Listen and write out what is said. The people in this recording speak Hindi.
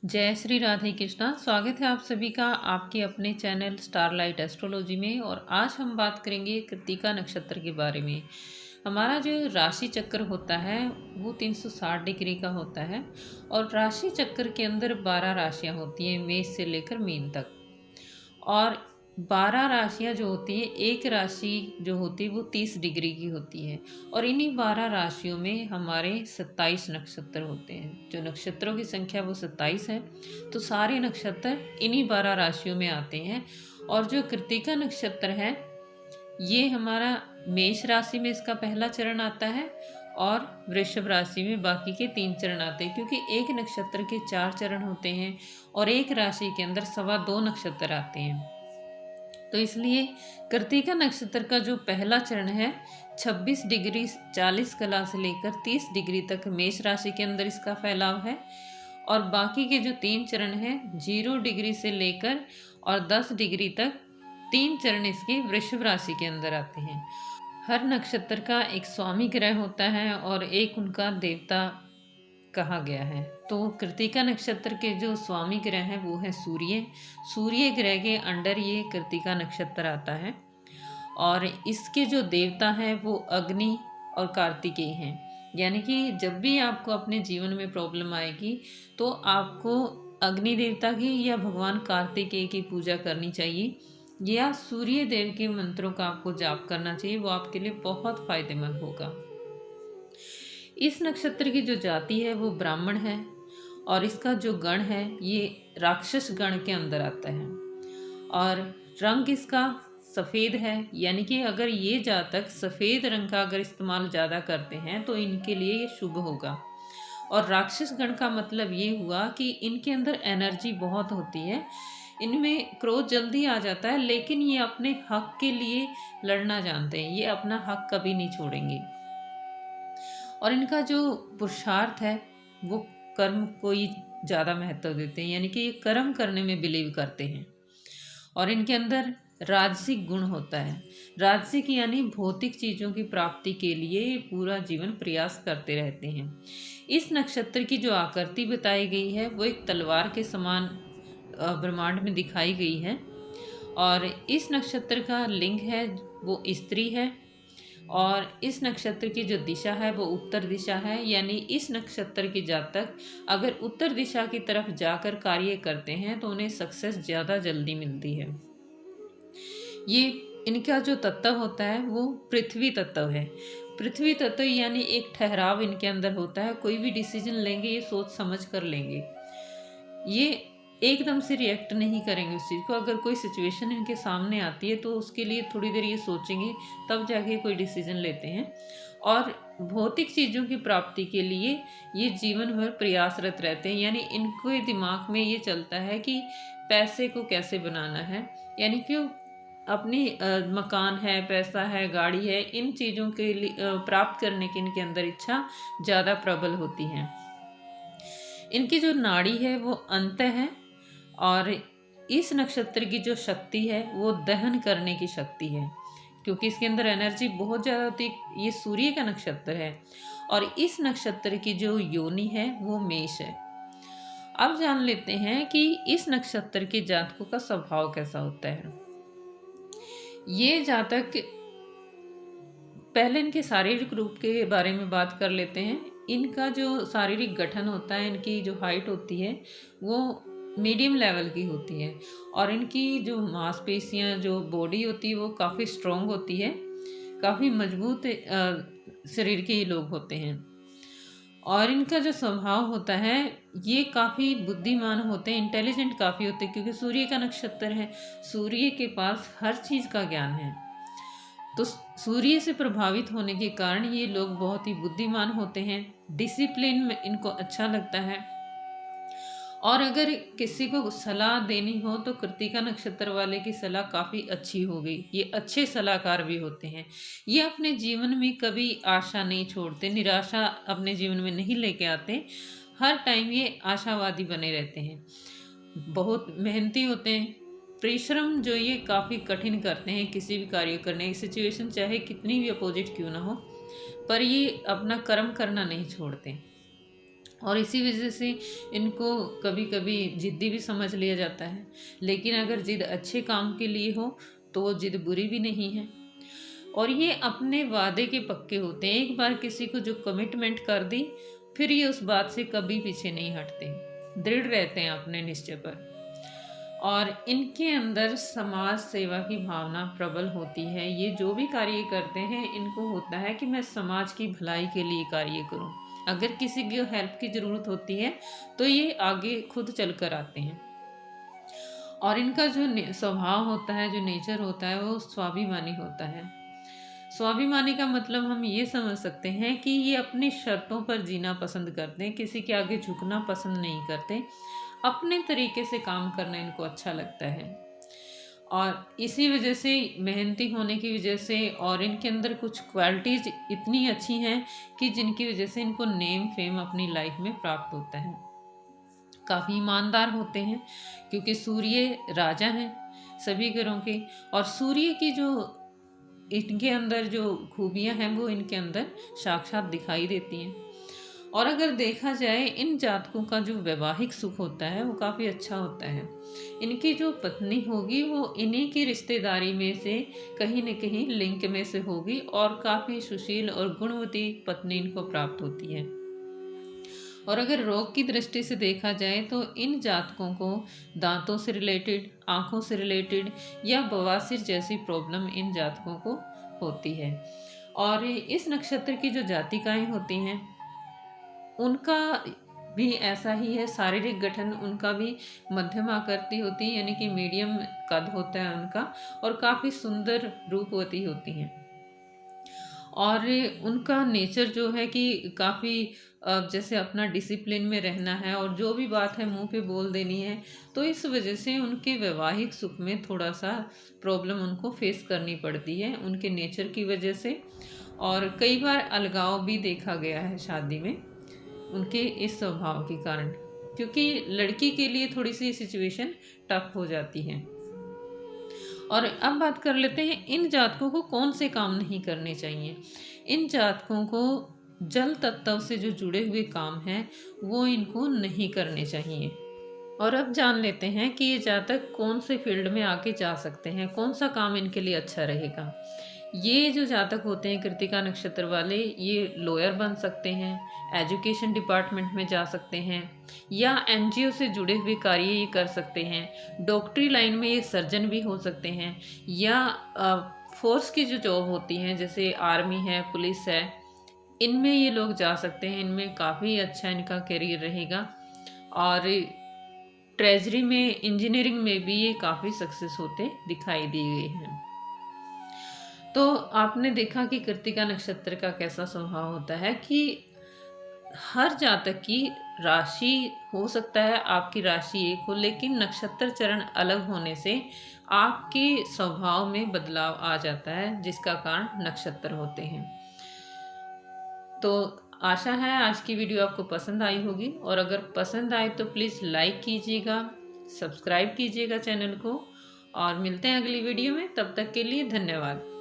जय श्री राधे कृष्णा। स्वागत है आप सभी का आपके अपने चैनल स्टारलाइट एस्ट्रोलॉजी में। और आज हम बात करेंगे कृत्तिका नक्षत्र के बारे में। हमारा जो राशि चक्र होता है वो 360 डिग्री का होता है और राशि चक्र के अंदर 12 राशियां होती हैं, मेष से लेकर मीन तक। और 12 राशियां जो होती हैं, एक राशि जो होती है वो 30 डिग्री की होती है। और इन्हीं 12 राशियों में हमारे 27 नक्षत्र होते हैं। जो नक्षत्रों की संख्या वो 27 है, तो सारे नक्षत्र इन्हीं 12 राशियों में आते हैं। और जो कृत्तिका नक्षत्र है ये हमारा मेष राशि में इसका पहला चरण आता है और वृषभ राशि में बाकी के 3 चरण आते हैं, क्योंकि एक नक्षत्र के 4 चरण होते हैं और एक राशि के अंदर 2.25 नक्षत्र आते हैं। तो इसलिए कृत्तिका नक्षत्र का जो पहला चरण है 26 डिग्री 40 कला से लेकर 30 डिग्री तक मेष राशि के अंदर इसका फैलाव है। और बाकी के जो 3 चरण हैं 0 डिग्री से लेकर और 10 डिग्री तक 3 चरण इसके वृषभ राशि के अंदर आते हैं। हर नक्षत्र का एक स्वामी ग्रह होता है और एक उनका देवता कहा गया है। तो कृत्तिका नक्षत्र के जो स्वामी ग्रह हैं वो है सूर्य। सूर्य ग्रह के अंडर ये कृत्तिका नक्षत्र आता है और इसके जो देवता हैं वो अग्नि और कार्तिकेय हैं। यानी कि जब भी आपको अपने जीवन में प्रॉब्लम आएगी तो आपको अग्नि देवता की या भगवान कार्तिकेय की पूजा करनी चाहिए, या सूर्य देव के मंत्रों का आपको जाप करना चाहिए। वो आपके लिए बहुत फायदेमंद होगा। इस नक्षत्र की जो जाति है वो ब्राह्मण है और इसका जो गण है ये राक्षस गण के अंदर आता है। और रंग इसका सफ़ेद है, यानी कि अगर ये जातक सफ़ेद रंग का अगर इस्तेमाल ज़्यादा करते हैं तो इनके लिए ये शुभ होगा। और राक्षस गण का मतलब ये हुआ कि इनके अंदर एनर्जी बहुत होती है, इनमें क्रोध जल्दी आ जाता है, लेकिन ये अपने हक के लिए लड़ना जानते हैं, ये अपना हक कभी नहीं छोड़ेंगे। और इनका जो पुरुषार्थ है वो कर्म को ही ज़्यादा महत्व देते हैं, यानी कि ये कर्म करने में बिलीव करते हैं। और इनके अंदर राजसिक गुण होता है। राजसिक यानी भौतिक चीज़ों की प्राप्ति के लिए ये पूरा जीवन प्रयास करते रहते हैं। इस नक्षत्र की जो आकृति बताई गई है वो एक तलवार के समान ब्रह्मांड में दिखाई गई है। और इस नक्षत्र का लिंग है वो स्त्री है। और इस नक्षत्र की जो दिशा है वो उत्तर दिशा है, यानी इस नक्षत्र के जातक अगर उत्तर दिशा की तरफ जाकर कार्य करते हैं तो उन्हें सक्सेस ज़्यादा जल्दी मिलती है। ये इनका जो तत्व होता है वो पृथ्वी तत्व है। पृथ्वी तत्व यानी एक ठहराव इनके अंदर होता है। कोई भी डिसीजन लेंगे ये सोच समझ कर लेंगे, ये एकदम से रिएक्ट नहीं करेंगे उस चीज़ को। अगर कोई सिचुएशन इनके सामने आती है तो उसके लिए थोड़ी देर ये सोचेंगे, तब जाके कोई डिसीजन लेते हैं। और भौतिक चीज़ों की प्राप्ति के लिए ये जीवन भर प्रयासरत रहते हैं, यानी इनके दिमाग में ये चलता है कि पैसे को कैसे बनाना है। यानी कि अपनी मकान है, पैसा है, गाड़ी है, इन चीज़ों के लिए प्राप्त करने की इनके अंदर इच्छा ज़्यादा प्रबल होती है। इनकी जो नाड़ी है वो अंत है। और इस नक्षत्र की जो शक्ति है वो दहन करने की शक्ति है, क्योंकि इसके अंदर एनर्जी बहुत ज़्यादा होती है। ये सूर्य का नक्षत्र है और इस नक्षत्र की जो योनि है वो मेष है। अब जान लेते हैं कि इस नक्षत्र के जातकों का स्वभाव कैसा होता है। ये जातक, पहले इनके शारीरिक रूप के बारे में बात कर लेते हैं। इनका जो शारीरिक गठन होता है, इनकी जो हाइट होती है वो मीडियम लेवल की होती है। और इनकी जो मांसपेशियां, जो बॉडी होती है वो काफ़ी स्ट्रॉन्ग होती है, काफ़ी मजबूत शरीर के लोग होते हैं। और इनका जो स्वभाव होता है ये काफ़ी बुद्धिमान होते हैं, इंटेलिजेंट काफ़ी होते हैं, क्योंकि सूर्य का नक्षत्र है। सूर्य के पास हर चीज़ का ज्ञान है, तो सूर्य से प्रभावित होने के कारण ये लोग बहुत ही बुद्धिमान होते हैं। डिसिप्लिन में इनको अच्छा लगता है। और अगर किसी को सलाह देनी हो तो कृत्तिका नक्षत्र वाले की सलाह काफ़ी अच्छी हो गई। ये अच्छे सलाहकार भी होते हैं। ये अपने जीवन में कभी आशा नहीं छोड़ते, निराशा अपने जीवन में नहीं लेके आते। हर टाइम ये आशावादी बने रहते हैं, बहुत मेहनती होते हैं। परिश्रम जो ये काफ़ी कठिन करते हैं किसी भी कार्य करने की, सिचुएशन चाहे कितनी भी अपोजिट क्यों ना हो, पर ये अपना कर्म करना नहीं छोड़ते। और इसी वजह से इनको कभी कभी ज़िद्दी भी समझ लिया जाता है। लेकिन अगर ज़िद अच्छे काम के लिए हो तो वो ज़िद बुरी भी नहीं है। और ये अपने वादे के पक्के होते हैं। एक बार किसी को जो कमिटमेंट कर दी, फिर ये उस बात से कभी पीछे नहीं हटते, दृढ़ रहते हैं अपने निश्चय पर। और इनके अंदर समाज सेवा की भावना प्रबल होती है। ये जो भी कार्य करते हैं, इनको होता है कि मैं समाज की भलाई के लिए कार्य करूं। अगर किसी को हेल्प की ज़रूरत होती है तो ये आगे खुद चल कर आते हैं। और इनका जो स्वभाव होता है, जो नेचर होता है, वो स्वाभिमानी होता है। स्वाभिमानी का मतलब हम ये समझ सकते हैं कि ये अपनी शर्तों पर जीना पसंद करते हैं, किसी के आगे झुकना पसंद नहीं करते, अपने तरीके से काम करना इनको अच्छा लगता है। और इसी वजह से, मेहनती होने की वजह से, और इनके अंदर कुछ क्वालिटीज इतनी अच्छी हैं कि जिनकी वजह से इनको नेम फेम अपनी लाइफ में प्राप्त होता है। काफ़ी ईमानदार होते हैं क्योंकि सूर्य राजा हैं सभी ग्रहों के। और सूर्य की जो इनके अंदर जो खूबियां हैं वो इनके अंदर साक्षात दिखाई देती हैं। और अगर देखा जाए, इन जातकों का जो वैवाहिक सुख होता है वो काफ़ी अच्छा होता है। इनकी जो पत्नी होगी वो इन्हीं की रिश्तेदारी में से कहीं न कहीं लिंक में से होगी, और काफ़ी सुशील और गुणवती पत्नी इनको प्राप्त होती है। और अगर रोग की दृष्टि से देखा जाए तो इन जातकों को दांतों से रिलेटेड, आँखों से रिलेटेड या बवासीर जैसी प्रॉब्लम इन जातकों को होती है। और इस नक्षत्र की जो जातिकाएं होती हैं उनका भी ऐसा ही है। शारीरिक गठन उनका भी मध्यम आकृति होती है, यानी कि मीडियम कद होता है उनका, और काफ़ी सुंदर रूपवती होती हैं। और उनका नेचर जो है कि काफ़ी जैसे अपना डिसिप्लिन में रहना है, और जो भी बात है मुंह पे बोल देनी है। तो इस वजह से उनके वैवाहिक सुख में थोड़ा सा प्रॉब्लम उनको फेस करनी पड़ती है उनके नेचर की वजह से। और कई बार अलगाव भी देखा गया है शादी में उनके इस स्वभाव के कारण, क्योंकि लड़की के लिए थोड़ी सी सिचुएशन टफ हो जाती है। और अब बात कर लेते हैं इन जातकों को कौन से काम नहीं करने चाहिए। इन जातकों को जल तत्व से जो जुड़े हुए काम हैं वो इनको नहीं करने चाहिए। और अब जान लेते हैं कि ये जातक कौन से फील्ड में आके जा सकते हैं, कौन सा काम इनके लिए अच्छा रहेगा। ये जो जातक होते हैं कृत्तिका नक्षत्र वाले, ये लॉयर बन सकते हैं, एजुकेशन डिपार्टमेंट में जा सकते हैं, या एनजीओ से जुड़े हुए कार्य ये कर सकते हैं। डॉक्टरी लाइन में ये सर्जन भी हो सकते हैं, या फोर्स की जो जॉब होती हैं जैसे आर्मी है, पुलिस है, इनमें ये लोग जा सकते हैं। इनमें काफ़ी अच्छा इनका करियर रहेगा। और ट्रेजरी में, इंजीनियरिंग में भी ये काफ़ी सक्सेस होते दिखाई दिए गए हैं। तो आपने देखा कि कृत्तिका नक्षत्र का कैसा स्वभाव होता है कि हर जातक की राशि हो सकता है आपकी राशि एक हो, लेकिन नक्षत्र चरण अलग होने से आपके स्वभाव में बदलाव आ जाता है, जिसका कारण नक्षत्र होते हैं। तो आशा है आज की वीडियो आपको पसंद आई होगी, और अगर पसंद आए तो प्लीज़ लाइक कीजिएगा, सब्सक्राइब कीजिएगा चैनल को, और मिलते हैं अगली वीडियो में। तब तक के लिए धन्यवाद।